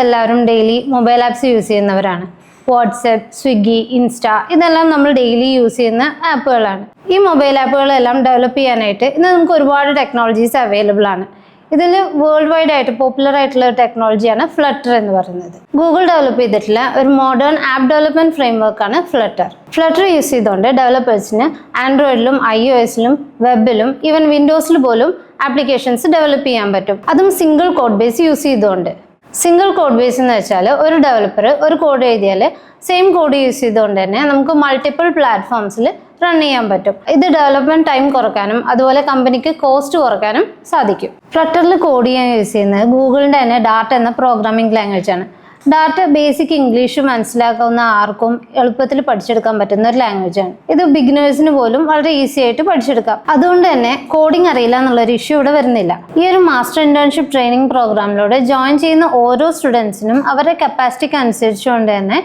നമ്മളെല്ലാവരും daily mobile apps use ചെയ്യുന്നവരാണ്. WhatsApp, Swiggy, insta ഇതെല്ലാം നമ്മൾ ഡെയിലി യൂസ് ചെയ്യുന്ന ആപ്പുകളാണ്. ഈ മൊബൈൽ ആപ്പുകളെല്ലാം ഡെവലപ്പ് ചെയ്യാനായിട്ട് ഇന്ന് നമുക്ക് ഒരുപാട് ടെക്നോളജീസ് അവൈലബിൾ ആണ്. ഇതിൽ വേൾഡ് വൈഡ് ആയിട്ട് പോപ്പുലർ ആയിട്ടുള്ള ഒരു ടെക്നോളജിയാണ് ഫ്ലട്ടർ എന്ന് പറയുന്നത്. ഗൂഗിൾ ഡെവലപ്പ് ചെയ്തിട്ടുള്ള ഒരു മോഡേൺ ആപ്പ് ഡെവലപ്മെന്റ് ഫ്രെയിംവർക്കാണ് ഫ്ലട്ടർ. ഫ്ലട്ടർ യൂസ് ചെയ്തുകൊണ്ട് ഡെവലപ്പേഴ്സിന് ആൻഡ്രോയിഡിലും iOSലും വെബിലും ഈവൻ വിൻഡോസിൽ പോലും ആപ്ലിക്കേഷൻസ് ഡെവലപ്പ് ചെയ്യാൻ പറ്റും. അതും സിംഗിൾ കോഡ് ബേസ് യൂസ് ചെയ്തുകൊണ്ട്. സിംഗിൾ കോഡ് ബേസ് എന്ന് വെച്ചാൽ ഒരു ഡെവലപ്പർ ഒരു കോഡ് എഴുതിയാൽ സെയിം കോഡ് യൂസ് ചെയ്തുകൊണ്ട് തന്നെ നമുക്ക് മൾട്ടിപ്പിൾ പ്ലാറ്റ്ഫോംസിൽ റൺ ചെയ്യാൻ പറ്റും. ഇത് ഡെവലപ്മെന്റ് ടൈം കുറയ്ക്കാനും അതുപോലെ കമ്പനിക്ക് കോസ്റ്റ് കുറയ്ക്കാനും സാധിക്കും. ഫ്ലട്ടറിൽ കോഡ് ചെയ്യാൻ യൂസ് ചെയ്യുന്നത് ഗൂഗിളിൻ്റെ തന്നെ ഡാർട്ട് എന്ന പ്രോഗ്രാമിംഗ് ലാംഗ്വേജ് ആണ്. ഡാർട്ട് ബേസിക് ഇംഗ്ലീഷ് മനസ്സിലാക്കാവുന്ന ആർക്കും എളുപ്പത്തിൽ പഠിച്ചെടുക്കാൻ പറ്റുന്ന ഒരു ലാംഗ്വേജ് ആണ്. ഇത് ബിഗിനേഴ്സിന് പോലും വളരെ ഈസി ആയിട്ട് പഠിച്ചെടുക്കാം. അതുകൊണ്ട് തന്നെ കോഡിംഗ് അറിയില്ല എന്നുള്ളൊരു ഇഷ്യൂ ഇവിടെ വരുന്നില്ല. ഈ ഒരു മാസ്റ്റർ ഇന്റേൺഷിപ്പ് ട്രെയിനിങ് പ്രോഗ്രാമിലൂടെ ജോയിൻ ചെയ്യുന്ന ഓരോ സ്റ്റുഡൻസിനും അവരുടെ കപ്പാസിറ്റിക്ക് അനുസരിച്ചുകൊണ്ട് തന്നെ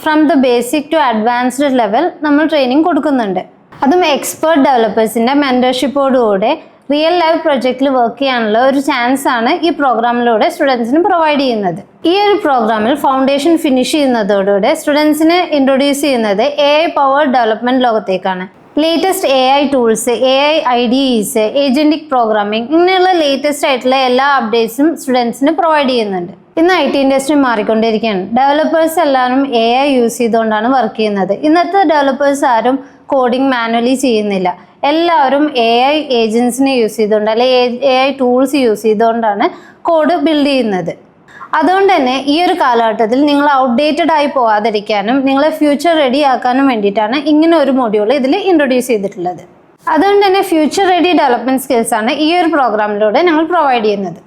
from the basic to advanced level നമ്മൾ ട്രെയിനിങ് കൊടുക്കുന്നുണ്ട്. അതും എക്സ്പേർട്ട് ഡെവലപ്പേഴ്സിന്റെ മെന്റർഷിപ്പോടുകൂടെ റിയൽ ലൈഫ് പ്രൊജക്റ്റിൽ വർക്ക് ചെയ്യാനുള്ള ഒരു ചാൻസ് ആണ് ഈ പ്രോഗ്രാമിലൂടെ സ്റ്റുഡൻസിന് പ്രൊവൈഡ് ചെയ്യുന്നത്. ഈ ഒരു പ്രോഗ്രാമിൽ ഫൗണ്ടേഷൻ ഫിനിഷ് ചെയ്യുന്നതോടുകൂടെ സ്റ്റുഡൻസിന് ഇൻട്രൊഡ്യൂസ് ചെയ്യുന്നത് AI പവർഡ് ഡെവലപ്മെന്റ് ലോകത്തേക്കാണ്. Latest AI tools, AI IDEs, agentic programming ഇങ്ങനെയുള്ള ലേറ്റസ്റ്റ് ആയിട്ടുള്ള എല്ലാ അപ്ഡേറ്റ്സും സ്റ്റുഡൻസിന് പ്രൊവൈഡ് ചെയ്യുന്നുണ്ട്. ഇന്ന് IT ഇൻഡസ്ട്രി മാറിക്കൊണ്ടിരിക്കുകയാണ്. ഡെവലപ്പേഴ്സ് എല്ലാവരും AI യൂസ് ചെയ്തുകൊണ്ടാണ് വർക്ക് ചെയ്യുന്നത്. ഇന്നത്തെ ഡെവലപ്പേഴ്സ് ആരും കോഡിംഗ് മാനുവലി ചെയ്യുന്നില്ല. എല്ലാവരും AI ഏജൻസിനെ യൂസ് ചെയ്തുകൊണ്ട് അല്ലെങ്കിൽ AI ടൂൾസ് യൂസ് ചെയ്തുകൊണ്ടാണ് കോഡ് ബിൽഡ് ചെയ്യുന്നത്. അതുകൊണ്ട് തന്നെ ഈ ഒരു കാലഘട്ടത്തിൽ നിങ്ങൾ ഔട്ട്ഡേറ്റഡ് ആയി പോകാതിരിക്കാനും നിങ്ങളെ ഫ്യൂച്ചർ റെഡി ആക്കാനും വേണ്ടിയിട്ടാണ് ഇങ്ങനെ ഒരു മൊഡ്യൂൾ ഇതിൽ ഇൻട്രൊഡ്യൂസ് ചെയ്തിട്ടുള്ളത്. അതുകൊണ്ട് തന്നെ ഫ്യൂച്ചർ റെഡി ഡെവലപ്മെന്റ് സ്കിൽസ് ആണ് ഈ ഒരു പ്രോഗ്രാമിലൂടെ ഞങ്ങൾ പ്രൊവൈഡ് ചെയ്യുന്നത്.